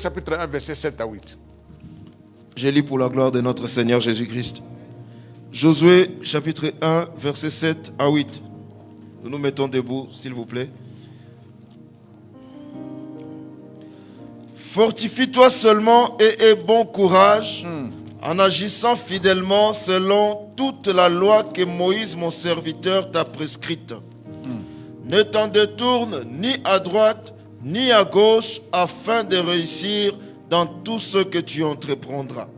chapitre 1, verset 7 à 8. Je lis pour la gloire de notre Seigneur Jésus-Christ. Josué, chapitre 1, verset 7 à 8. Nous nous mettons debout, s'il vous plaît. Fortifie-toi seulement et aie bon courage en agissant fidèlement selon toute la loi que Moïse, mon serviteur, t'a prescrite. Ne t'en détourne ni à droite ni à gauche afin de réussir dans tout ce que tu entreprendras.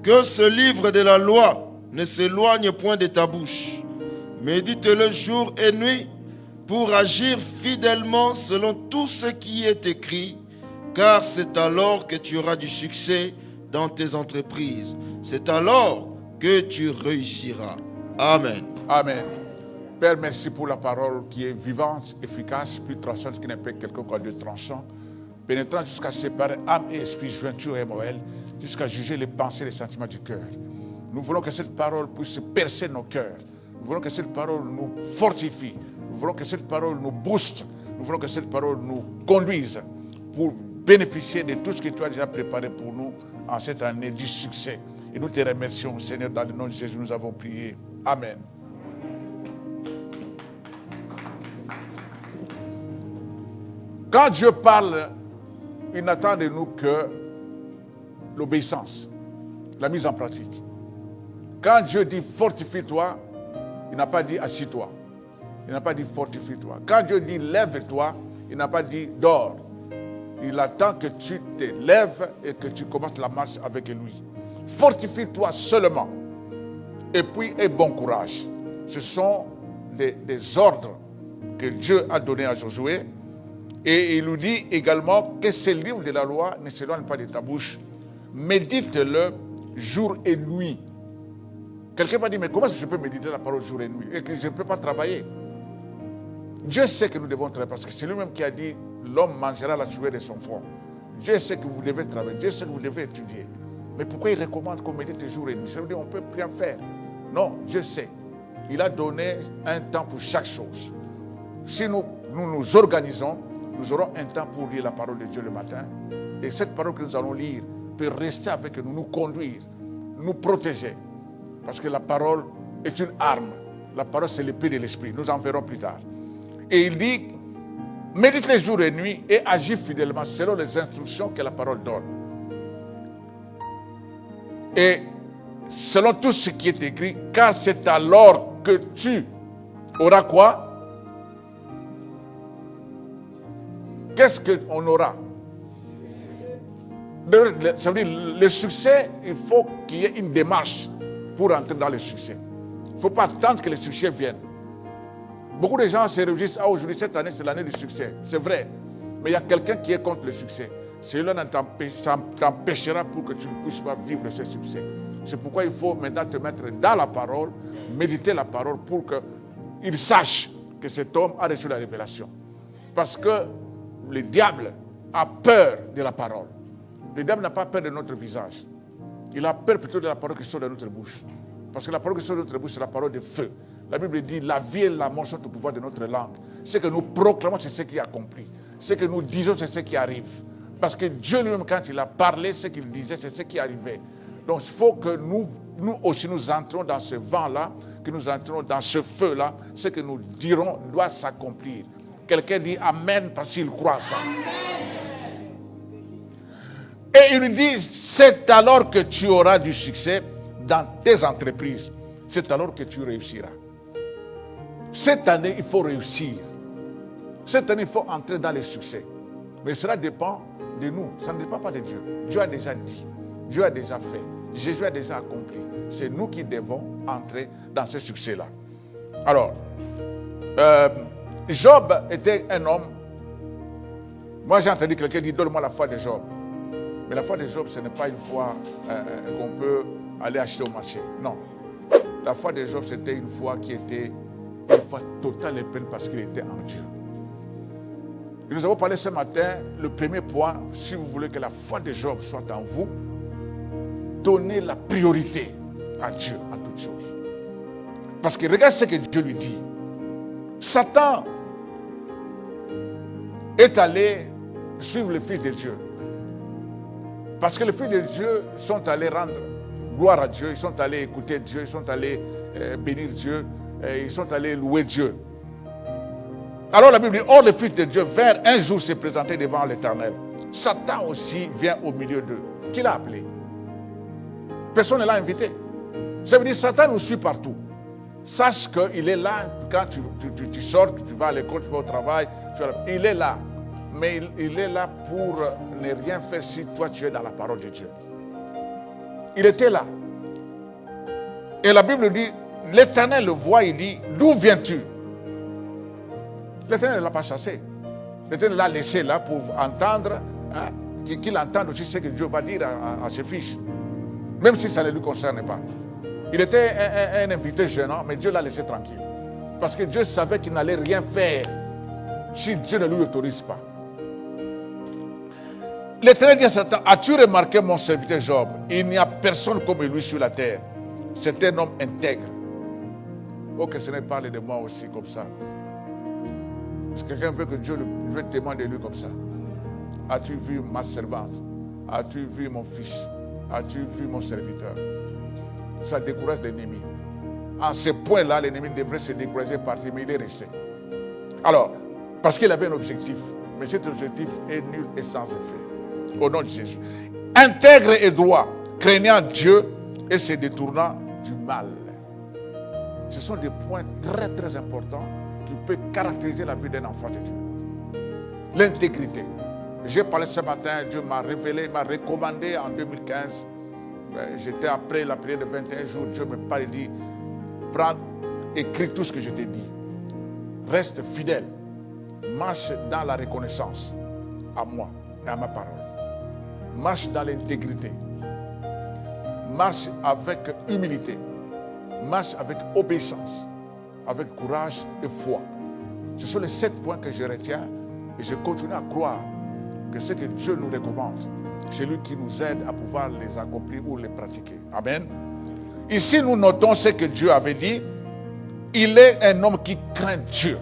Que ce livre de la loi ne s'éloigne point de ta bouche. Médite-le jour et nuit pour agir fidèlement selon tout ce qui est écrit, car c'est alors que tu auras du succès dans tes entreprises. C'est alors que tu réussiras. Amen. Amen. Père, merci pour la parole qui est vivante, efficace, plus tranchante qui n'est pas quelqu'un qui a deux tranchants, pénétrant jusqu'à séparer âme et esprit, jointure et moelle, jusqu'à juger les pensées et les sentiments du cœur. Nous voulons que cette parole puisse percer nos cœurs. Nous voulons que cette parole nous fortifie. Nous voulons que cette parole nous booste. Nous voulons que cette parole nous conduise pour bénéficier de tout ce que tu as déjà préparé pour nous en cette année du succès. Et nous te remercions, Seigneur, dans le nom de Jésus, nous avons prié. Amen. Quand Dieu parle, il n'attend de nous que l'obéissance, la mise en pratique. Quand Dieu dit fortifie-toi, il n'a pas dit assis-toi. Il n'a pas dit fortifie-toi. Quand Dieu dit lève-toi, il n'a pas dit dors. Il attend que tu te lèves et que tu commences la marche avec lui. Fortifie-toi seulement. Et puis, aie bon courage. Ce sont des ordres que Dieu a donnés à Josué. Et il nous dit également que ce livre de la loi ne s'éloigne pas de ta bouche. Médite-le jour et nuit. Quelqu'un m'a dit, mais comment je peux méditer la parole jour et nuit et que je ne peux pas travailler? Dieu sait que nous devons travailler parce que c'est lui-même qui a dit, l'homme mangera la sueur de son front. Dieu sait que vous devez travailler, Dieu sait que vous devez étudier. Mais pourquoi il recommande qu'on médite jour et nuit? Ça veut dire qu'on ne peut rien faire. Non, Dieu sait. Il a donné un temps pour chaque chose. Si nous nous organisons, nous aurons un temps pour lire la parole de Dieu le matin. Et cette parole que nous allons lire peut rester avec nous, nous conduire, nous protéger. Parce que la parole est une arme. La parole, c'est l'épée de l'esprit. Nous en verrons plus tard. Et il dit, médite les jours et nuits et agis fidèlement selon les instructions que la parole donne. Et selon tout ce qui est écrit, car c'est alors que tu auras quoi? Qu'est-ce qu'on aura? Ça veut dire, le succès, il faut qu'il y ait une démarche pour entrer dans le succès. Il ne faut pas attendre que le succès vienne. Beaucoup de gens se réjouissent, ah, aujourd'hui, cette année, c'est l'année du succès. C'est vrai. Mais il y a quelqu'un qui est contre le succès. Celui-là t'empêchera pour que tu ne puisses pas vivre ce succès. C'est pourquoi il faut maintenant te mettre dans la parole, méditer la parole pour qu'il sache que cet homme a reçu la révélation. Parce que le diable a peur de la parole. Le diable n'a pas peur de notre visage. Il a peur plutôt de la parole qui sort de notre bouche. Parce que la parole qui sort de notre bouche, c'est la parole de feu. La Bible dit, la vie et la mort sont au pouvoir de notre langue. Ce que nous proclamons, c'est ce qui est accompli. Ce que nous disons, c'est ce qui arrive. Parce que Dieu lui-même, quand il a parlé, ce qu'il disait, c'est ce qui arrivait. Donc il faut que nous aussi, nous entrons dans ce vent-là, que nous entrons dans ce feu-là. Ce que nous dirons doit s'accomplir. Quelqu'un dit Amen parce qu'il croit ça. Et il nous dit, c'est alors que tu auras du succès dans tes entreprises. C'est alors que tu réussiras. Cette année, il faut réussir. Cette année, il faut entrer dans le succès. Mais cela dépend de nous. Ça ne dépend pas de Dieu. Dieu a déjà dit. Dieu a déjà fait. Jésus a déjà accompli. C'est nous qui devons entrer dans ce succès-là. Alors, Job était un homme. Moi, j'ai entendu quelqu'un dire, donne-moi la foi de Job. Mais la foi de Job, ce n'est pas une foi qu'on peut aller acheter au marché. Non. La foi de Job, c'était une foi qui était une foi totale et pleine parce qu'il était en Dieu. Et nous avons parlé ce matin, le premier point, si vous voulez que la foi de Job soit en vous, donnez la priorité à Dieu en toutes choses. Parce que regarde ce que Dieu lui dit. Satan est allé suivre le Fils de Dieu. Parce que les fils de Dieu sont allés rendre gloire à Dieu, ils sont allés écouter Dieu, ils sont allés bénir Dieu, ils sont allés louer Dieu. Alors la Bible dit, or les fils de Dieu vinrent un jour se présenter devant l'Éternel. Satan aussi vient au milieu d'eux. Qui l'a appelé? Personne ne l'a invité. Ça veut dire que Satan nous suit partout. Sache qu'il est là quand tu sors, tu vas à l'école, tu vas au travail. Il est là. Mais il est là pour ne rien faire si toi tu es dans la parole de Dieu. Il était là. Et la Bible dit, l'Éternel le voit, il dit, d'où viens-tu? L'Éternel ne l'a pas chassé. L'Éternel l'a laissé là pour entendre, hein, qu'il entende aussi ce que Dieu va dire à ses fils. Même si ça ne lui concerne pas. Il était un invité gênant, mais Dieu l'a laissé tranquille. Parce que Dieu savait qu'il n'allait rien faire si Dieu ne lui autorise pas. L'Éternel dit à Satan, as-tu remarqué mon serviteur Job? Il n'y a personne comme lui sur la terre. C'est un homme intègre. Oh, que ce n'est pas de moi aussi comme ça. Est-ce que quelqu'un veut que Dieu témoigne de lui comme ça? As-tu vu ma servante? As-tu vu mon fils? As-tu vu mon serviteur? Ça décourage l'ennemi. À ce point-là, l'ennemi devrait se décourager partir, mais il est resté. Alors, parce qu'il avait un objectif, mais cet objectif est nul et sans effet. Au nom de Jésus. Intègre et droit, craignant Dieu et se détournant du mal. Ce sont des points très très importants qui peuvent caractériser la vie d'un enfant de Dieu. L'intégrité. J'ai parlé ce matin, Dieu m'a révélé, m'a recommandé en 2015. J'étais après la prière de 21 jours, Dieu me parle et dit, prends, écris tout ce que je t'ai dit. Reste fidèle. Marche dans la reconnaissance à moi et à ma parole. Marche dans l'intégrité. Marche avec humilité. Marche avec obéissance. Avec courage et foi. Ce sont les 7 points que je retiens et je continue à croire que ce que Dieu nous recommande, c'est lui qui nous aide à pouvoir les accomplir ou les pratiquer. Amen. Ici, nous notons ce que Dieu avait dit. Il est un homme qui craint Dieu.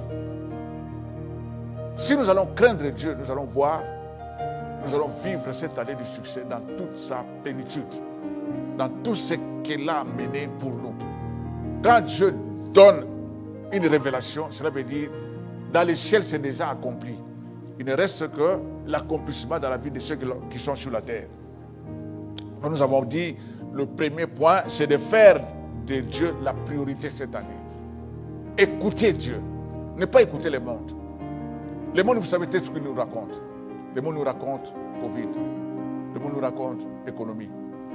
Si nous allons craindre Dieu, nous allons voir, nous allons vivre cette année du succès dans toute sa plénitude, dans tout ce qu'il a mené pour nous. Quand Dieu donne une révélation, cela veut dire, dans les ciels, c'est déjà accompli. Il ne reste que l'accomplissement dans la vie de ceux qui sont sur la terre. Nous avons dit, le premier point, c'est de faire de Dieu la priorité cette année. Écoutez Dieu, ne pas écouter le monde. Le monde, vous savez tout ce qu'il nous raconte. Le monde nous raconte Covid. Le monde nous raconte économie.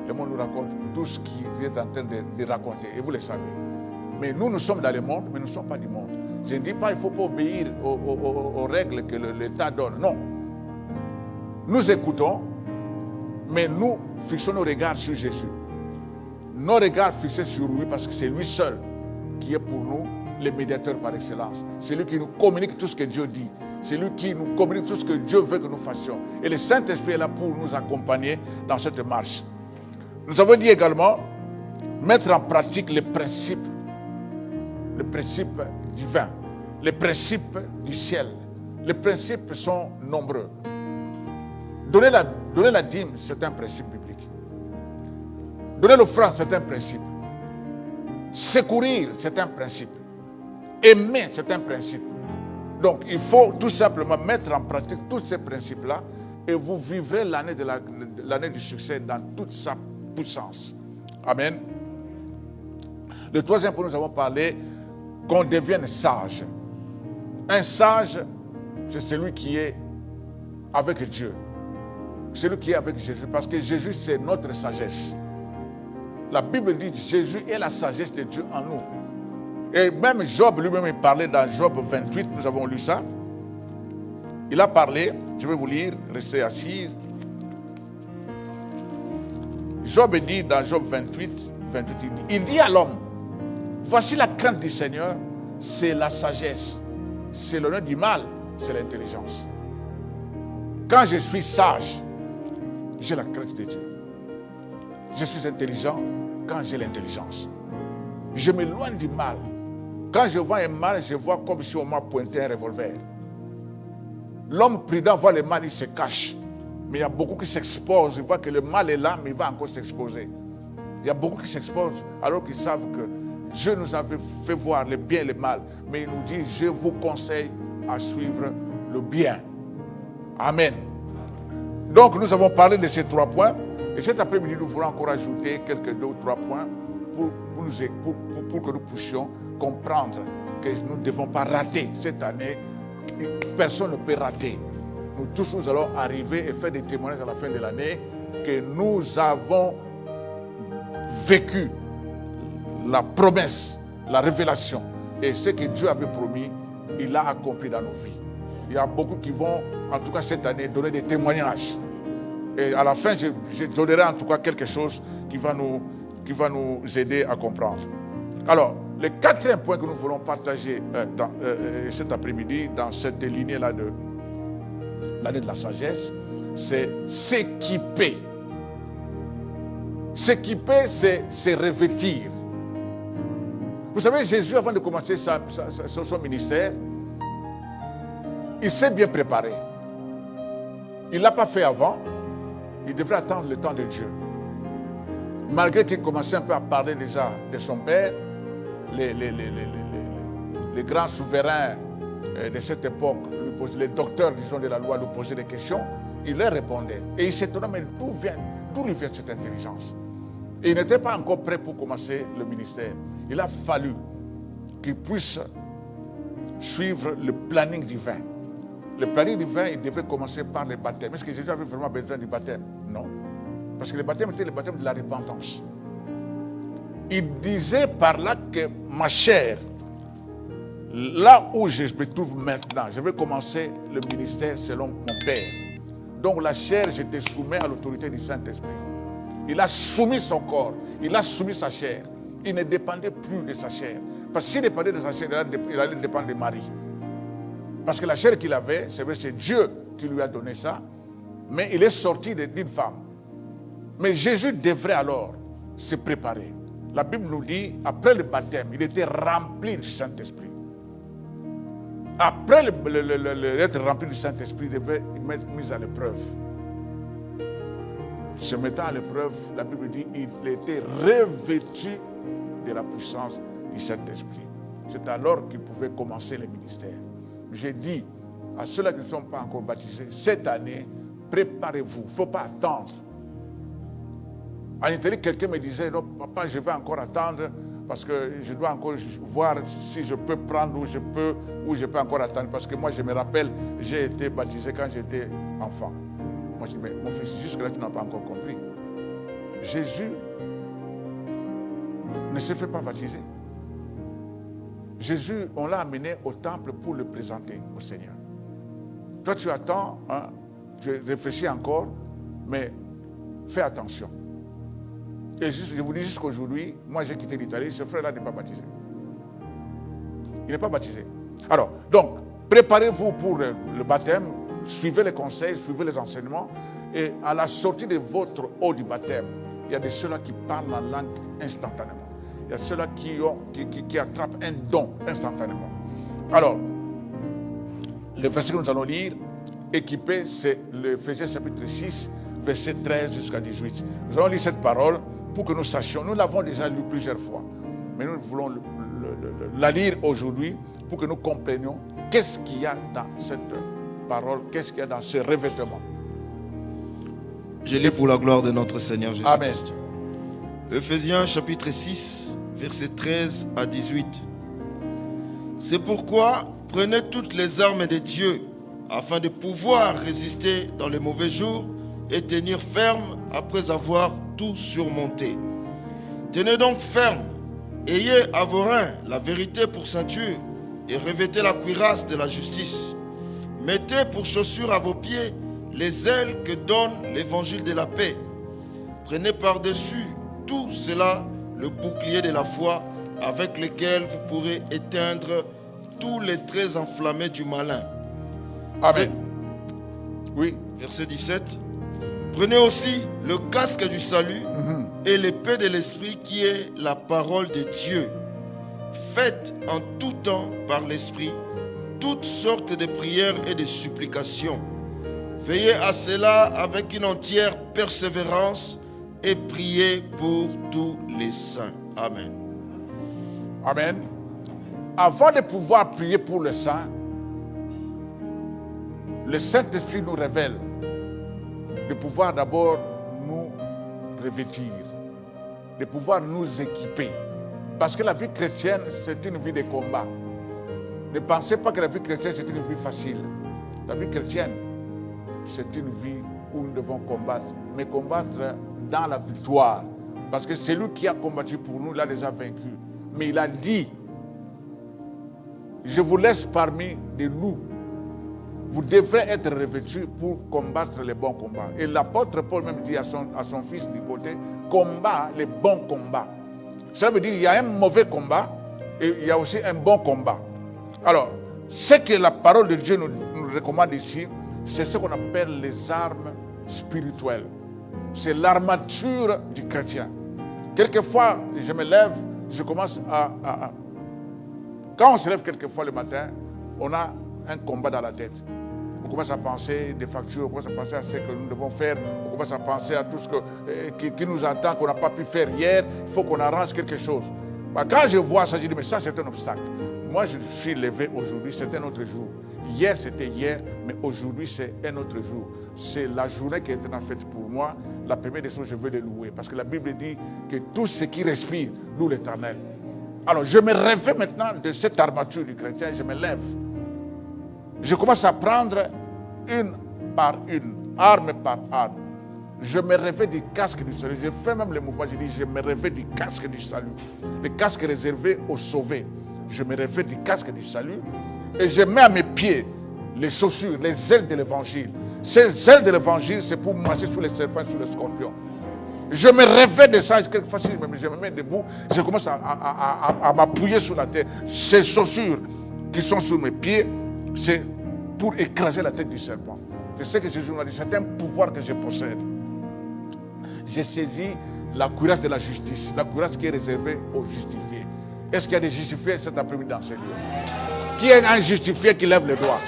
Le monde nous raconte tout ce qu'il est en train de raconter. Et vous le savez. Mais nous sommes dans le monde, mais nous ne sommes pas du monde. Je ne dis pas qu'il ne faut pas obéir aux règles que l'État donne. Non. Nous écoutons, mais nous fixons nos regards sur Jésus. Nos regards fixés sur lui parce que c'est lui seul qui est pour nous le médiateur par excellence. C'est lui qui nous communique tout ce que Dieu dit. C'est lui qui nous communique tout ce que Dieu veut que nous fassions. Et le Saint-Esprit est là pour nous accompagner dans cette marche. Nous avons dit également mettre en pratique les principes divins, les principes du ciel. Les principes sont nombreux. Donner la dîme, c'est un principe biblique. Donner l'offrande, c'est un principe. Secourir, c'est un principe. Aimer, c'est un principe. Donc, il faut tout simplement mettre en pratique tous ces principes-là et vous vivrez l'année du succès dans toute sa puissance. Amen. Le troisième point, nous avons parlé qu'on devienne sage. Un sage, c'est celui qui est avec Dieu. Celui qui est avec Jésus. Parce que Jésus, c'est notre sagesse. La Bible dit que Jésus est la sagesse de Dieu en nous. Et même Job lui-même, il parlait dans Job 28, nous avons lu ça. Il a parlé, je vais vous lire, restez assis. Job dit dans Job 28, il dit à l'homme, voici la crainte du Seigneur, c'est la sagesse. C'est l'honneur du mal, c'est l'intelligence. Quand je suis sage, j'ai la crainte de Dieu. Je suis intelligent quand j'ai l'intelligence. Je m'éloigne du mal. Quand je vois un mal, je vois comme si on m'a pointé un revolver. L'homme prudent voit le mal, il se cache. Mais il y a beaucoup qui s'exposent. Ils voient que le mal est là, mais il va encore s'exposer. Il y a beaucoup qui s'exposent alors qu'ils savent que Dieu nous avait fait voir le bien et le mal. Mais il nous dit, je vous conseille à suivre le bien. Amen. Donc nous avons parlé de ces 3 points. Et cet après-midi, nous voulons encore ajouter quelques 2 ou 3 points pour que nous puissions comprendre que nous ne devons pas rater cette année. Personne ne peut rater. Nous tous, nous allons arriver et faire des témoignages à la fin de l'année que nous avons vécu la promesse, la révélation. Et ce que Dieu avait promis, il l'a accompli dans nos vies. Il y a beaucoup qui vont, en tout cas cette année, donner des témoignages. Et à la fin, je donnerai en tout cas quelque chose qui va nous aider à comprendre. Alors, le 4e point que nous voulons partager cet après-midi, dans cette lignée-là de l'année de la sagesse, c'est s'équiper. S'équiper, c'est se revêtir. Vous savez, Jésus, avant de commencer son ministère, il s'est bien préparé. Il ne l'a pas fait avant. Il devrait attendre le temps de Dieu. Malgré qu'il commençait un peu à parler déjà de son Père, les grands souverains de cette époque, les docteurs, disons, de la loi, lui posaient des questions, il leur répondait. Et il s'étonnait, mais d'où lui vient cette intelligence? Et il n'était pas encore prêt pour commencer le ministère. Il a fallu qu'il puisse suivre le planning divin. Le planning divin, il devait commencer par le baptême. Est-ce que Jésus avait vraiment besoin du baptême? Non. Parce que le baptême était le baptême de la repentance. Il disait par là que ma chair, là où je me trouve maintenant, je vais commencer le ministère selon mon Père. Donc la chair, j'étais soumis à l'autorité du Saint-Esprit. Il a soumis son corps, il a soumis sa chair. Il ne dépendait plus de sa chair. Parce que s'il dépendait de sa chair, il allait dépendre de Marie. Parce que la chair qu'il avait, c'est vrai, c'est Dieu qui lui a donné ça, mais il est sorti d'une femme. Mais Jésus devrait alors se préparer. La Bible nous dit, après le baptême, il était rempli du Saint-Esprit. Après être rempli du Saint-Esprit, il devait être mis à l'épreuve. Se mettant à l'épreuve, la Bible dit, il était revêtu de la puissance du Saint-Esprit. C'est alors qu'il pouvait commencer le ministère. J'ai dit à ceux-là qui ne sont pas encore baptisés, cette année, préparez-vous. Il ne faut pas attendre. En Italie, quelqu'un me disait, non, papa, je vais encore attendre parce que je dois encore voir si je peux prendre ou je peux encore attendre. Parce que moi, je me rappelle, j'ai été baptisé quand j'étais enfant. Moi, je dis, mais mon fils, jusque-là, tu n'as pas encore compris. Jésus ne se fait pas baptiser. Jésus, on l'a amené au temple pour le présenter au Seigneur. Toi, tu attends, hein, tu réfléchis encore, mais fais attention. Et je vous dis jusqu'aujourd'hui, moi j'ai quitté l'Italie, ce frère-là n'est pas baptisé. Il n'est pas baptisé. Alors, donc, préparez-vous pour le baptême, suivez les conseils, suivez les enseignements, et à la sortie de votre eau du baptême, il y a de ceux-là qui parlent la langue instantanément. Il y a ceux-là qui attrapent un don instantanément. Alors, le verset que nous allons lire, équipé, c'est l'Éphésiens chapitre 6, verset 13 jusqu'à 18. Nous allons lire cette parole pour que nous sachions. Nous l'avons déjà lu plusieurs fois, mais nous voulons la lire aujourd'hui pour que nous comprenions qu'est-ce qu'il y a dans cette parole, qu'est-ce qu'il y a dans ce revêtement. Je lis pour la gloire de notre Seigneur Jésus-Christ. Éphésiens chapitre 6, verset 13 à 18. C'est pourquoi prenez toutes les armes de Dieu afin de pouvoir résister dans les mauvais jours et tenir ferme après avoir tout surmonté. Tenez donc ferme, ayez à vos reins la vérité pour ceinture et revêtez la cuirasse de la justice. Mettez pour chaussures à vos pieds les ailes que donne l'évangile de la paix. Prenez par-dessus tout cela le bouclier de la foi avec lequel vous pourrez éteindre tous les traits enflammés du malin. Amen. Oui. Verset 17. Prenez aussi le casque du salut et l'épée de l'esprit qui est la parole de Dieu. Faites en tout temps par l'esprit toutes sortes de prières et de supplications. Veillez à cela avec une entière persévérance et priez pour tous les saints. Amen. Amen. Avant de pouvoir prier pour le saint, le Saint-Esprit nous révèle de pouvoir d'abord nous revêtir, de pouvoir nous équiper. Parce que la vie chrétienne, c'est une vie de combat. Ne pensez pas que la vie chrétienne, c'est une vie facile. La vie chrétienne, c'est une vie où nous devons combattre, mais combattre dans la victoire. Parce que c'est lui qui a combattu pour nous, il a déjà vaincu. Mais il a dit, je vous laisse parmi des loups. Vous devrez être revêtus pour combattre les bons combats. Et l'apôtre Paul même dit à son fils Timothée, combat les bons combats. Ça veut dire qu'il y a un mauvais combat et il y a aussi un bon combat. Alors, ce que la parole de Dieu nous recommande ici, c'est ce qu'on appelle les armes spirituelles. C'est l'armature du chrétien. Quelquefois, je me lève, je commence Quand on se lève quelquefois le matin, on a un combat dans la tête. On commence à penser des factures, on commence à penser à ce que nous devons faire, on commence à penser à tout ce qui nous attend, qu'on n'a pas pu faire hier, il faut qu'on arrange quelque chose. Quand je vois ça, je dis, mais ça c'est un obstacle. Moi je suis levé aujourd'hui, c'est un autre jour. Hier c'était hier, mais aujourd'hui c'est un autre jour. C'est la journée qui est en fait pour moi. La première des choses, je veux les louer. Parce que la Bible dit que tout ce qui respire loue l'Éternel. Alors je me rêvais maintenant de cette armature du chrétien, je me lève. Je commence à prendre une par une, arme par arme. Je me rêvais du casque du salut. Je fais même le mouvement, je dis, je me rêvais du casque du salut. Le casque réservé aux sauvés. Je me rêvais du casque du salut. Et je mets à mes pieds les chaussures, les ailes de l'évangile. Ces ailes de l'évangile, c'est pour marcher sous les serpents, sous les scorpions. Je me rêvais de ça, quelquefois je me mets debout, je commence à m'appuyer sur la terre. Ces chaussures qui sont sur mes pieds, c'est pour écraser la tête du serpent. Je sais que Jésus m'a dit, c'est un pouvoir que je possède. J'ai saisi la cuirasse de la justice, la cuirasse qui est réservée aux justifiés. Est-ce qu'il y a des justifiés cet après-midi dans ce lieu? Qui est un justifié qui lève le doigt?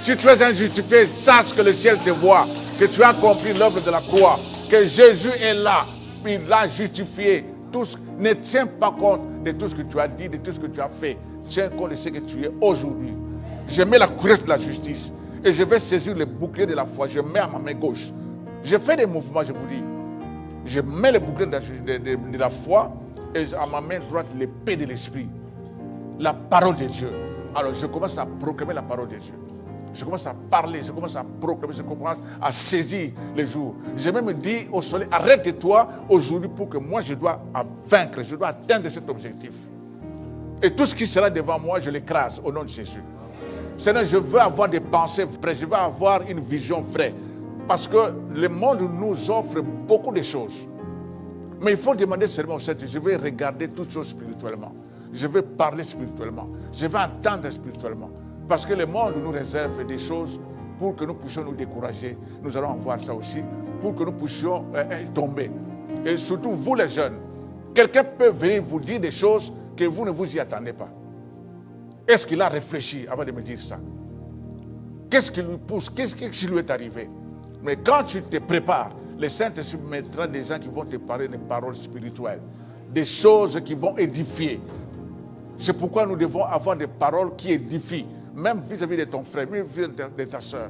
Si tu es un justifié, sache que le ciel te voit, que tu as compris l'œuvre de la croix, que Jésus est là, il l'a justifié. Ne tiens pas compte de tout ce que tu as dit, de tout ce que tu as fait. Tiens compte de ce que tu es aujourd'hui. Je mets la cuirasse de la justice et je vais saisir le bouclier de la foi. Je mets à ma main gauche. Je fais des mouvements, je vous dis. Je mets le bouclier de la foi et à ma main droite l'épée de l'esprit. La parole de Dieu. Alors je commence à proclamer la parole de Dieu. Je commence à parler, je commence à proclamer, je commence à saisir les jours. Je même dis au soleil, arrête-toi aujourd'hui pour que moi je dois vaincre, je dois atteindre cet objectif. Et tout ce qui sera devant moi, je l'écrase au nom de Jésus. Seigneur, je veux avoir des pensées vraies, je veux avoir une vision vraie. Parce que le monde nous offre beaucoup de choses. Mais il faut demander seulement au Seigneur, je vais regarder toutes choses spirituellement. Je vais parler spirituellement. Je vais entendre spirituellement. Parce que le monde nous réserve des choses pour que nous puissions nous décourager. Nous allons voir ça aussi. Pour que nous puissions tomber. Et surtout, vous les jeunes, quelqu'un peut venir vous dire des choses que vous ne vous y attendez pas. Est-ce qu'il a réfléchi avant de me dire ça? Qu'est-ce qui lui pousse? Qu'est-ce qui lui est arrivé? Mais quand tu te prépares, le Saint-Esprit mettra des gens qui vont te parler des paroles spirituelles, des choses qui vont édifier. C'est pourquoi nous devons avoir des paroles qui édifient, même vis-à-vis de ton frère, même vis-à-vis de ta soeur.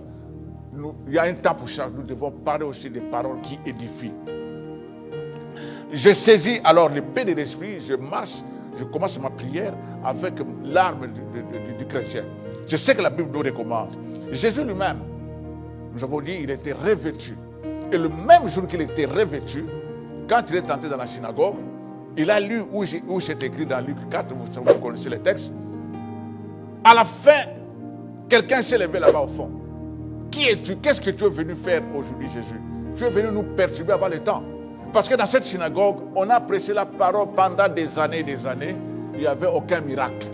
Il y a un temps pour ça, nous devons parler aussi des paroles qui édifient. Je saisis alors l'épée de l'esprit, je marche, je commence ma prière avec l'arme du chrétien. Je sais que la Bible nous recommande. Jésus lui-même, nous avons dit, il était revêtu. Et le même jour qu'il était revêtu, quand il est entré dans la synagogue, il a lu où c'est écrit dans Luc 4, vous connaissez le texte. À la fin, quelqu'un s'est levé là-bas au fond. Qui es-tu? Qu'est-ce que tu es venu faire aujourd'hui, Jésus? Tu es venu nous perturber avant le temps. Parce que dans cette synagogue, on a prêché la parole pendant des années et des années. Il n'y avait aucun miracle.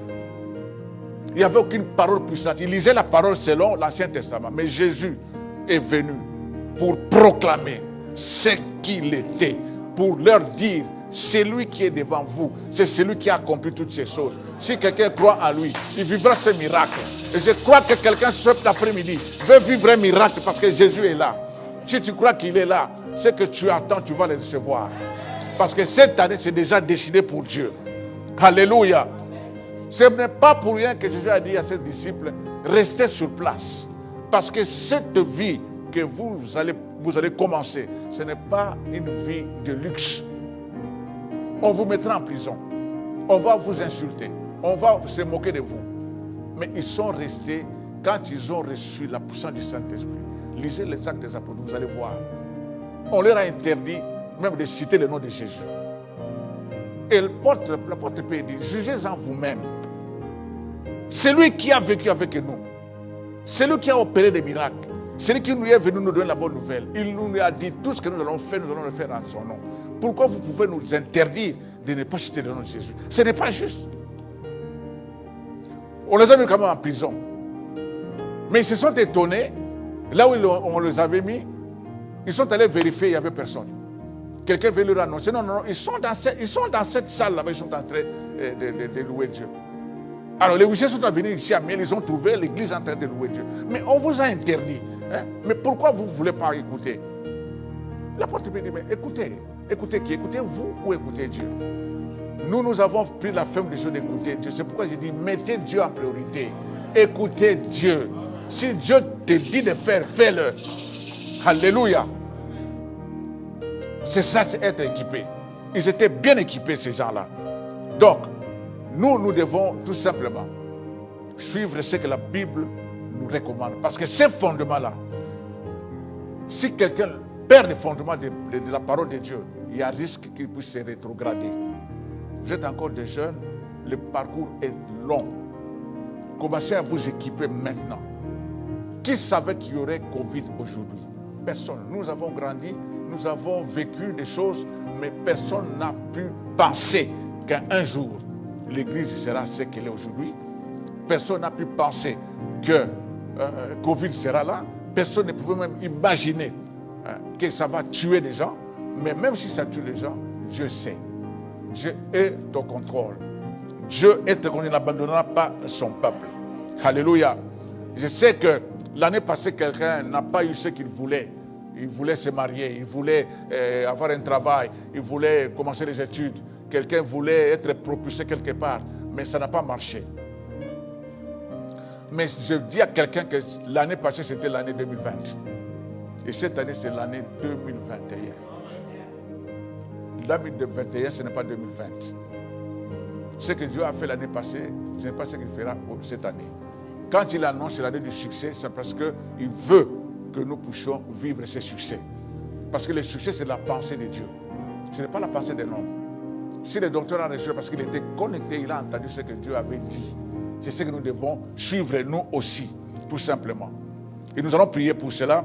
Il n'y avait aucune parole puissante. Il lisait la parole selon l'Ancien Testament. Mais Jésus est venu pour proclamer ce qu'il était. Pour leur dire, c'est lui qui est devant vous. C'est celui qui a accompli toutes ces choses. Si quelqu'un croit en lui, il vivra ce miracle. Et je crois que quelqu'un cet après-midi veut vivre un miracle parce que Jésus est là. Si tu crois qu'il est là, ce que tu attends, tu vas le recevoir. Parce que cette année, c'est déjà décidé pour Dieu. Alléluia. Ce n'est pas pour rien que Jésus a dit à ses disciples, restez sur place. Parce que cette vie que vous allez commencer, ce n'est pas une vie de luxe. On vous mettra en prison. On va vous insulter. On va se moquer de vous. Mais ils sont restés quand ils ont reçu la puissance du Saint-Esprit. Lisez les actes des apôtres, vous allez voir. On leur a interdit même de citer le nom de Jésus. Et l'apôtre Pierre dit, jugez-en vous-même. C'est lui qui a vécu avec nous. C'est lui qui a opéré des miracles. C'est lui qui nous est venu nous donner la bonne nouvelle. Il nous a dit tout ce que nous allons faire, nous allons le faire en son nom. Pourquoi vous pouvez nous interdire de ne pas citer le nom de Jésus? Ce n'est pas juste. On les a mis quand même en prison. Mais ils se sont étonnés. Là où on les avait mis, ils sont allés vérifier, il n'y avait personne. Quelqu'un veut leur annoncer. Non, ils sont dans cette salle là-bas, ils sont en train de louer Dieu. Alors les huissiers sont venus ici à Miel, ils ont trouvé l'église en train de louer Dieu. Mais on vous a interdit. Hein? Mais pourquoi vous ne voulez pas écouter? L'apôtre Pierre dit, mais écoutez qui? Écoutez vous ou écoutez Dieu? Nous avons pris la ferme décision d'écouter Dieu. C'est pourquoi je dis, mettez Dieu en priorité. Écoutez Dieu. Si Dieu te dit de faire, fais-le. Alléluia. C'est ça, c'est être équipé. Ils étaient bien équipés, ces gens-là. Donc, nous devons tout simplement suivre ce que la Bible nous recommande. Parce que ces fondements-là, si quelqu'un perd les fondements de la parole de Dieu, il y a risque qu'il puisse se rétrograder. Vous êtes encore des jeunes, le parcours est long. Commencez à vous équiper maintenant. Qui savait qu'il y aurait Covid aujourd'hui? Personne. Nous avons grandi, nous avons vécu des choses, mais personne n'a pu penser qu'un jour, l'Église sera ce qu'elle est aujourd'hui. Personne n'a pu penser que Covid sera là. Personne ne pouvait même imaginer que ça va tuer des gens. Mais même si ça tue les gens, Dieu sait. Dieu est au contrôle. Dieu est qu'on n'abandonnera pas son peuple. Alléluia. Je sais que l'année passée, quelqu'un n'a pas eu ce qu'il voulait. Il voulait se marier, il voulait avoir un travail, il voulait commencer les études. Quelqu'un voulait être propulsé quelque part, mais ça n'a pas marché. Mais je dis à quelqu'un que l'année passée, c'était l'année 2020. Et cette année, c'est l'année 2021. L'année 2021, ce n'est pas 2020. Ce que Dieu a fait l'année passée, ce n'est pas ce qu'il fera cette année. Quand il annonce l'année du succès, c'est parce qu'il veut que nous puissions vivre ce succès. Parce que le succès, c'est la pensée de Dieu. Ce n'est pas la pensée de l'homme. Si le docteur a reçu, parce qu'il était connecté, il a entendu ce que Dieu avait dit. C'est ce que nous devons suivre nous aussi, tout simplement. Et nous allons prier pour cela,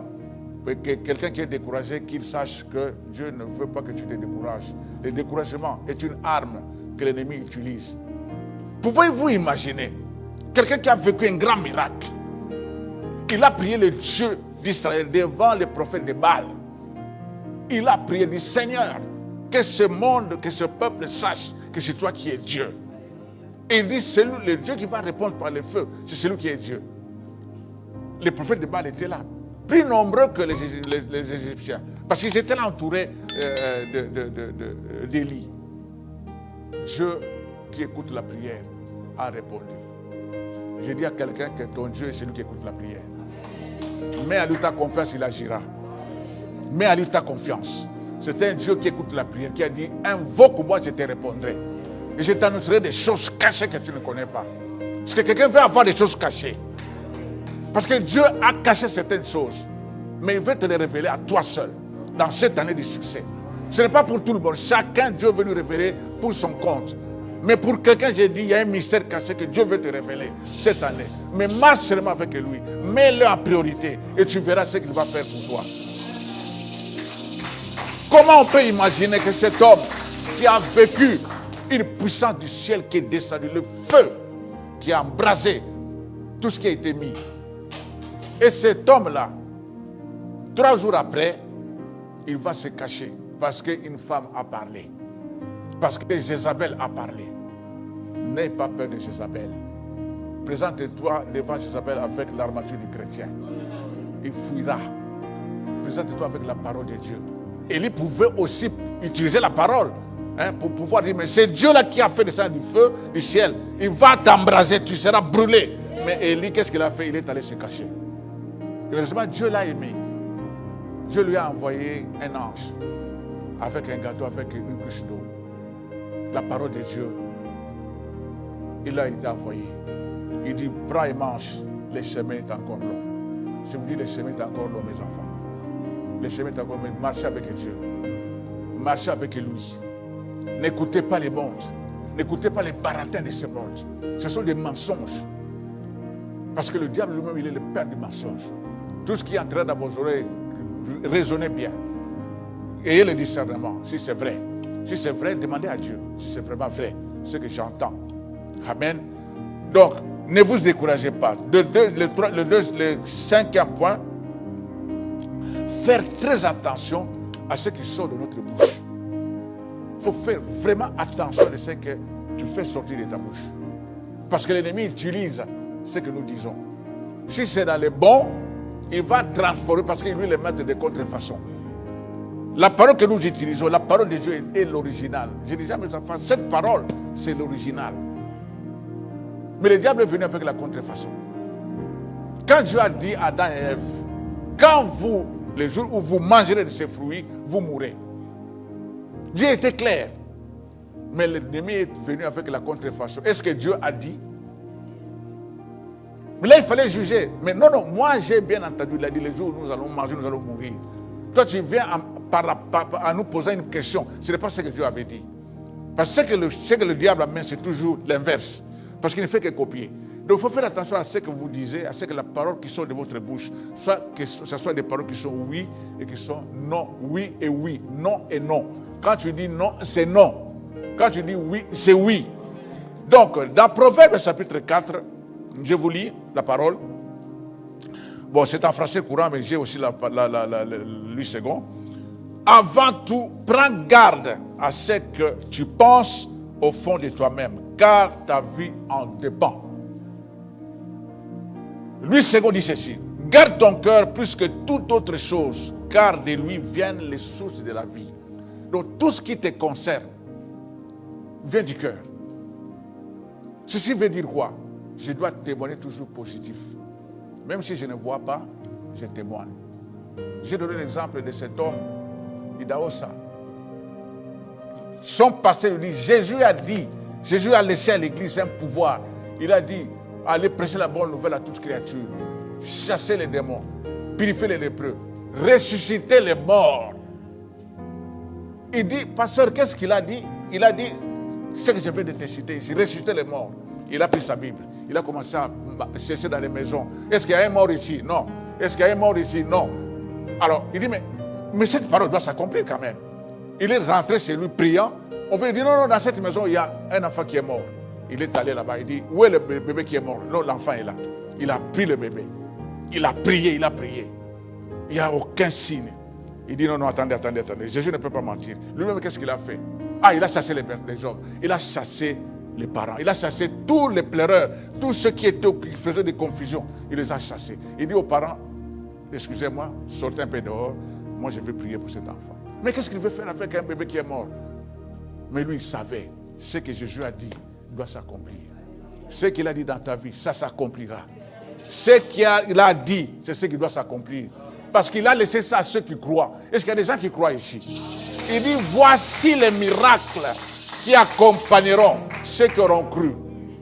pour que quelqu'un qui est découragé, qu'il sache que Dieu ne veut pas que tu te décourages. Le découragement est une arme que l'ennemi utilise. Pouvez-vous imaginer quelqu'un qui a vécu un grand miracle? Il a prié le Dieu d'Israël devant les prophètes de Baal. Il a prié, dit Seigneur, que ce monde, que ce peuple sache que c'est toi qui es Dieu. Et il dit, c'est le Dieu qui va répondre par le feu, c'est celui qui est Dieu. Les prophètes de Baal étaient là, plus nombreux que les Égyptiens, parce qu'ils étaient là entourés d'Élie. Dieu qui écoute la prière a répondu. Je dis à quelqu'un que ton Dieu est celui qui écoute la prière. Mets à lui ta confiance, il agira. Mets à lui ta confiance. C'est un Dieu qui écoute la prière, qui a dit, invoque-moi, je te répondrai. Et je t'annoncerai des choses cachées que tu ne connais pas. Parce que quelqu'un veut avoir des choses cachées. Parce que Dieu a caché certaines choses. Mais il veut te les révéler à toi seul, dans cette année de succès. Ce n'est pas pour tout le monde. Chacun, Dieu veut nous révéler pour son compte. Mais pour quelqu'un, j'ai dit, il y a un mystère caché que Dieu veut te révéler cette année. Mais marche seulement avec lui. Mets-le en priorité et tu verras ce qu'il va faire pour toi. Comment on peut imaginer que cet homme qui a vécu une puissance du ciel qui est descendue, le feu qui a embrasé tout ce qui a été mis. Et cet homme-là, 3 jours après, il va se cacher parce qu'une femme a parlé. Parce que Jézabel a parlé. n'aie pas peur de Jézabel. Présente-toi devant Jézabel avec l'armature du chrétien. Il fuira. Présente-toi avec la parole de Dieu. Élie pouvait aussi utiliser la parole pour pouvoir dire, mais c'est Dieu là qui a fait descendre du feu du ciel. Il va t'embraser, tu seras brûlé. Mais Élie, qu'est-ce qu'il a fait? Il est allé se cacher. Heureusement, Dieu l'a aimé. Dieu lui a envoyé un ange avec un gâteau, avec une couche d'eau. La parole de Dieu, il a été envoyé. Il dit, prends et mange, le chemin est encore long. Je vous dis, le chemin est encore long, mes enfants. Le chemin est encore long, marchez avec Dieu. Marchez avec lui. N'écoutez pas les mondes. N'écoutez pas les baratins de ce monde. Ce sont des mensonges. Parce que le diable lui-même, il est le père du mensonge. Tout ce qui est entré dans vos oreilles, raisonnez bien. Ayez le discernement, si c'est vrai. Si c'est vrai, demandez à Dieu. Si c'est vraiment vrai, ce que j'entends. Amen. Donc, ne vous découragez pas. Le cinquième point, faire très attention à ce qui sort de notre bouche. Il faut faire vraiment attention à ce que tu fais sortir de ta bouche. Parce que l'ennemi utilise ce que nous disons. Si c'est dans les bons, il va transformer parce qu'il lui les met de contrefaçon. La parole que nous utilisons, la parole de Dieu est l'original. Je dis à mes enfants, cette parole, c'est l'original. Mais le diable est venu avec la contrefaçon. Quand Dieu a dit à Adam et Ève, quand vous, le jour où vous mangerez de ces fruits, vous mourrez. Dieu était clair. Mais l'ennemi est venu avec la contrefaçon. Est-ce que Dieu a dit? Mais là, il fallait juger. Mais non, moi j'ai bien entendu, il a dit, les jours où nous allons manger, nous allons mourir. Toi, tu viens à nous poser une question. Ce n'est pas ce que Dieu avait dit. Parce que ce que le diable amène, c'est toujours l'inverse. Parce qu'il ne fait que copier. Donc, il faut faire attention à ce que vous disiez, à ce que la parole qui sort de votre bouche, que ce soit des paroles qui sont oui et qui sont non. Oui et oui, non et non. Quand tu dis non, c'est non. Quand tu dis oui, c'est oui. Donc, dans Proverbe chapitre 4, je vous lis la parole. Bon, c'est en français courant, mais j'ai aussi le second. Avant tout, prends garde à ce que tu penses au fond de toi-même, car ta vie en dépend. Lui second dit ceci: garde ton cœur plus que toute autre chose, car de lui viennent les sources de la vie. Donc tout ce qui te concerne vient du cœur. Ceci veut dire quoi? Je dois témoigner toujours positif. Même si je ne vois pas, je témoigne. J'ai donné l'exemple de cet homme, Idaosa. Son passé lui dit, Jésus a laissé à l'église un pouvoir. Il a dit, allez prêcher la bonne nouvelle à toute créature, chasser les démons, purifier les lépreux, ressusciter les morts. Il dit, pasteur, qu'est-ce qu'il a dit? Il a dit, ce que je viens de te citer ici, ressusciter les morts. Il a pris sa Bible. Il a commencé à chercher dans les maisons. Est-ce qu'il y a un mort ici? Non. Est-ce qu'il y a un mort ici? Non. Alors, il dit, mais cette parole doit s'accomplir quand même. Il est rentré chez lui priant. On veut dire, non, dans cette maison, il y a un enfant qui est mort. Il est allé là-bas, il dit, où est le bébé qui est mort? Non, l'enfant est là. Il a pris le bébé. Il a prié. Il n'y a aucun signe. Il dit, non, attendez. Jésus ne peut pas mentir. Lui-même, qu'est-ce qu'il a fait? Il a chassé les hommes. Il a chassé les parents. Il a chassé tous les pleureurs, tous ceux qui faisaient des confusions. Il les a chassés. Il dit aux parents, excusez-moi, sortez un peu dehors. Moi, je vais prier pour cet enfant. Mais qu'est-ce qu'il veut faire avec un bébé qui est mort? Mais lui, il savait ce que Jésus a dit doit s'accomplir. Ce qu'il a dit dans ta vie, ça s'accomplira. Ce qu'il a dit, c'est ce qui doit s'accomplir. Parce qu'il a laissé ça à ceux qui croient. Est-ce qu'il y a des gens qui croient ici? Il dit, voici les miracles qui accompagneront ceux qui auront cru.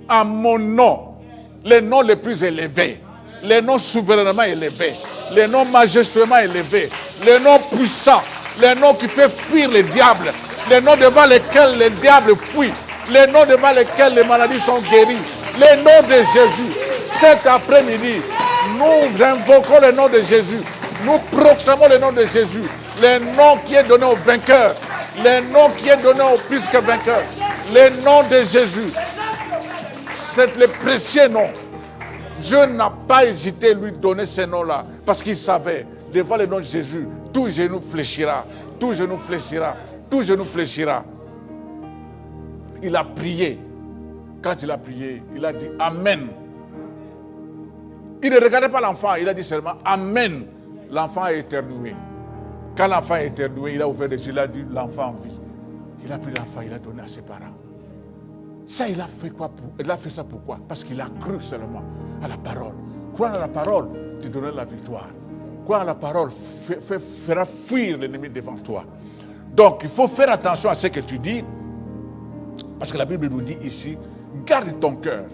En mon nom, les noms les plus élevés, les noms souverainement élevés, les noms majestueusement élevés, les noms puissants, les noms qui font fuir les diables, les noms devant lesquels les diables fuient, les noms devant lesquels les maladies sont guéries, les noms de Jésus. Cet après-midi, nous invoquons le nom de Jésus. Nous proclamons le nom de Jésus. Le nom qui est donné aux vainqueurs. Le nom qui est donné aux plus que vainqueurs. Le nom de Jésus. C'est le précieux nom. Dieu n'a pas hésité à lui donner ce nom-là. Parce qu'il savait, devant le nom de Jésus, tout genou fléchira. Tout genou fléchira. Tout genou fléchira. Il a prié. quand il a prié, il a dit Amen. Il ne regardait pas l'enfant, il a dit seulement Amen. L'enfant a éternué. Quand l'enfant a éternué, il a ouvert les yeux, il a dit l'enfant vit. Il a pris l'enfant, il a donné à ses parents. Ça, il a fait quoi? Il a fait ça pourquoi? Parce qu'il a cru seulement à la parole. Croire à la parole te donnera la victoire. Croire à la parole fera fuir l'ennemi devant toi. Donc, il faut faire attention à ce que tu dis, parce que la Bible nous dit ici, garde ton cœur.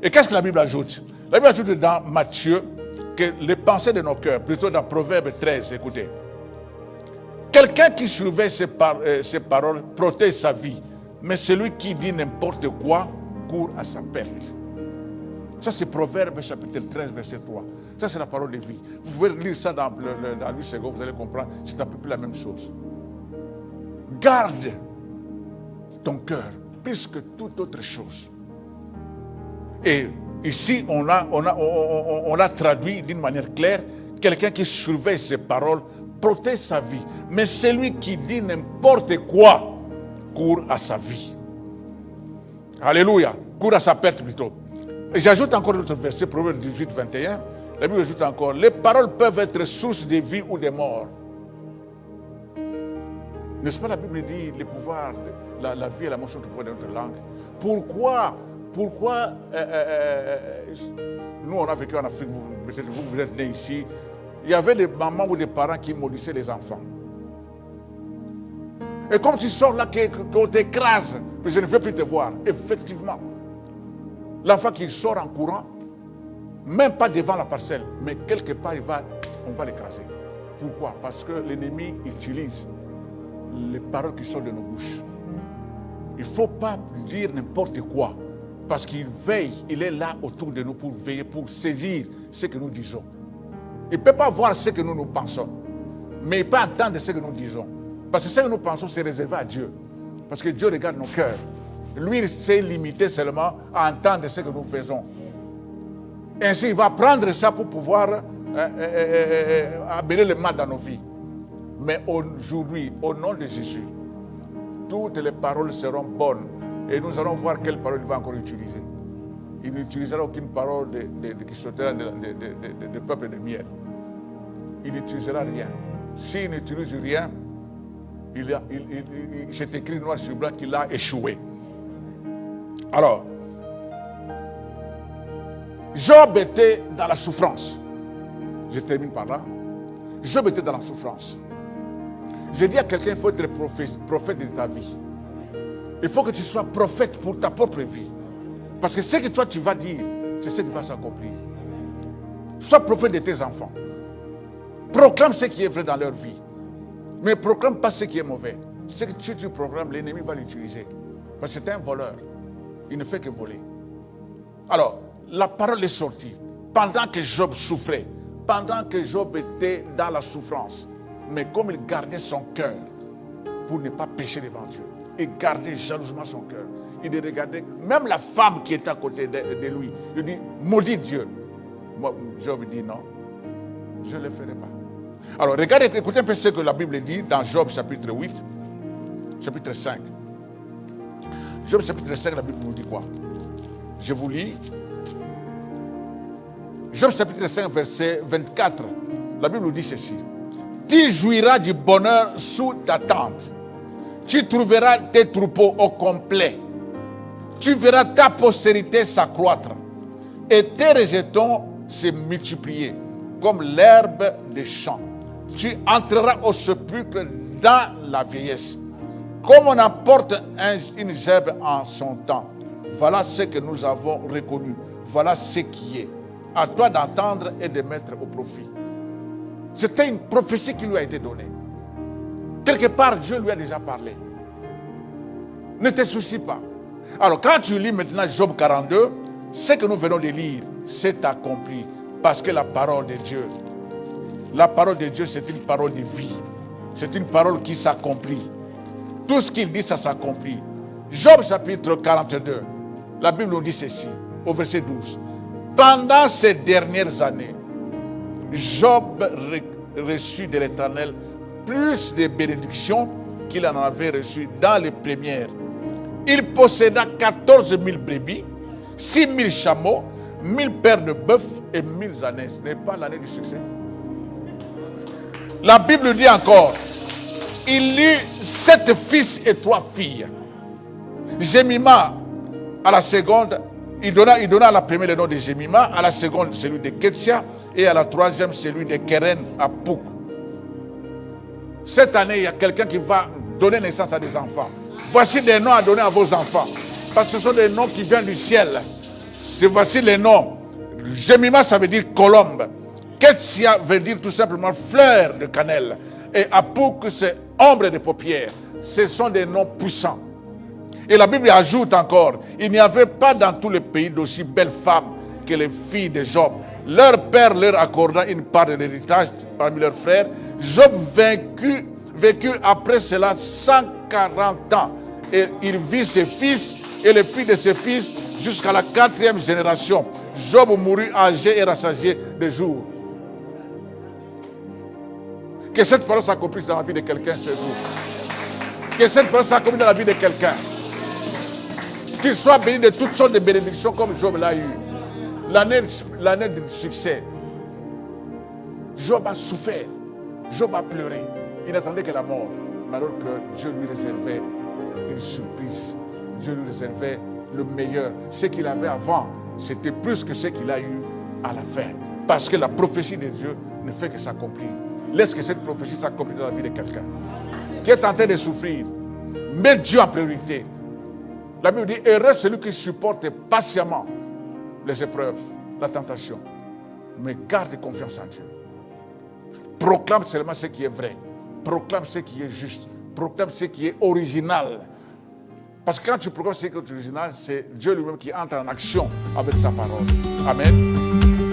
Et qu'est-ce que la Bible ajoute? La Bible ajoute dans Matthieu que les pensées de nos cœurs, plutôt dans Proverbe 13, écoutez. Quelqu'un qui surveille ses paroles protège sa vie, mais celui qui dit n'importe quoi court à sa perte. Ça, c'est Proverbe chapitre 13, verset 3. Ça, c'est la parole de vie. Vous pouvez lire ça dans le second, vous allez comprendre, c'est un peu plus la même chose. Garde ton cœur plus que toute autre chose. Et ici, on a traduit d'une manière claire, quelqu'un qui surveille ses paroles protège sa vie. Mais celui qui dit n'importe quoi court à sa vie. Alléluia. Court à sa perte plutôt. Et j'ajoute encore un autre verset, Proverbe 18, 21. La Bible ajoute encore, les paroles peuvent être source de vie ou de mort. N'est-ce pas, la Bible dit les pouvoirs, la vie et la mort sont au pouvoir de notre langue. Pourquoi nous on a vécu en Afrique, vous êtes nés ici, il y avait des mamans ou des parents qui maudissaient les enfants. Et comme tu sors là, qu'on t'écrase, je ne veux plus te voir. Effectivement, l'enfant qui sort en courant, même pas devant la parcelle, mais quelque part, on va l'écraser. Pourquoi? Parce que l'ennemi utilise les paroles qui sortent de nos bouches. Il ne faut pas dire n'importe quoi, parce qu'il veille, il est là autour de nous pour veiller, pour saisir ce que nous disons. Il ne peut pas voir ce que nous pensons, mais il peut entendre ce que nous disons. Parce que ce que nous pensons, c'est réservé à Dieu. Parce que Dieu regarde nos cœurs. Lui, il s'est limité seulement à entendre ce que nous faisons. Ainsi, il va prendre ça pour pouvoir amener le mal dans nos vies. Mais aujourd'hui, au nom de Jésus, toutes les paroles seront bonnes. Et nous allons voir quelle parole il va encore utiliser. Il n'utilisera aucune parole qui sortira de peuple de miel. Il n'utilisera rien. S'il n'utilise rien, c'est écrit noir sur blanc qu'il a échoué. Alors, Job était dans la souffrance. Je termine par là. Job était dans la souffrance. J'ai dit à quelqu'un, il faut être prophète de ta vie. Il faut que tu sois prophète pour ta propre vie. Parce que ce que toi tu vas dire, c'est ce qui va s'accomplir. Sois prophète de tes enfants. Proclame ce qui est vrai dans leur vie. Mais proclame pas ce qui est mauvais. Ce que tu proclames, l'ennemi va l'utiliser. Parce que c'est un voleur. Il ne fait que voler. Alors, la parole est sortie. Pendant que Job souffrait, pendant que Job était dans la souffrance, mais comme il gardait son cœur pour ne pas pécher devant Dieu, et garder jalousement son cœur, il regardait, même la femme qui était à côté de lui, il dit, maudit Dieu. Moi, Job dit non, je ne le ferai pas. Alors, regardez, écoutez un peu ce que la Bible dit dans Job chapitre 8, chapitre 5. Job chapitre 5, la Bible nous dit quoi? Je vous lis. Job chapitre 5, verset 24. La Bible nous dit ceci. Tu jouiras du bonheur sous ta tente. Tu trouveras tes troupeaux au complet. Tu verras ta postérité s'accroître. Et tes rejetons se multiplier comme l'herbe des champs. Tu entreras au sépulcre dans la vieillesse. Comme on emporte une gerbe en son temps. Voilà ce que nous avons reconnu. Voilà ce qui est. À toi d'entendre et de mettre au profit. C'était une prophétie qui lui a été donnée. Quelque part, Dieu lui a déjà parlé. Ne te soucie pas. Alors, quand tu lis maintenant Job 42, ce que nous venons de lire, c'est accompli. Parce que la parole de Dieu, c'est une parole de vie. C'est une parole qui s'accomplit. Tout ce qu'il dit, ça s'accomplit. Job chapitre 42, la Bible nous dit ceci, au verset 12. Pendant ces dernières années, Job reçut de l'Éternel plus de bénédictions qu'il en avait reçues dans les premières. Il posséda 14 000 brebis, 6 000 chameaux, 1000 paires de bœufs et 1000 années. Ce n'est pas l'année du succès. La Bible dit encore, il eut 7 fils et 3 filles. Jemima, à la seconde, il donna à la première le nom de Jemima, à la seconde celui de Ketsia et à la troisième celui de Keren à Pouk. Cette année, il y a quelqu'un qui va donner naissance à des enfants. Voici des noms à donner à vos enfants. Parce que ce sont des noms qui viennent du ciel. Voici les noms. Jemima, ça veut dire colombe. Ketsia veut dire tout simplement fleur de cannelle. Et Apouk, c'est ombre de paupières. Ce sont des noms puissants. Et la Bible ajoute encore, il n'y avait pas dans tout le pays d'aussi belles femmes que les filles de Job. Leur père leur accorda une part de l'héritage parmi leurs frères. Job vécut après cela 140 ans. Et il vit ses fils et les filles de ses fils jusqu'à la 4e génération. Job mourut âgé et rassasié de jours. Que cette parole s'accomplisse dans la vie de quelqu'un ce jour. Que cette parole s'accomplisse dans la vie de quelqu'un. Qu'il soit béni de toutes sortes de bénédictions comme Job l'a eu. L'année du succès. Job a souffert. Job a pleuré. Il n'attendait que la mort. Mais alors que Dieu lui réservait une surprise. Dieu lui réservait le meilleur. Ce qu'il avait avant, c'était plus que ce qu'il a eu à la fin. Parce que la prophétie de Dieu ne fait que s'accomplir. Laisse que cette prophétie s'accomplisse dans la vie de quelqu'un qui est en train de souffrir. Mets Dieu en priorité. La Bible dit, heureux celui qui supporte patiemment les épreuves, la tentation. Mais garde confiance en Dieu. Proclame seulement ce qui est vrai. Proclame ce qui est juste. Proclame ce qui est original. Parce que quand tu proclames ce qui est original, c'est Dieu lui-même qui entre en action avec sa parole. Amen.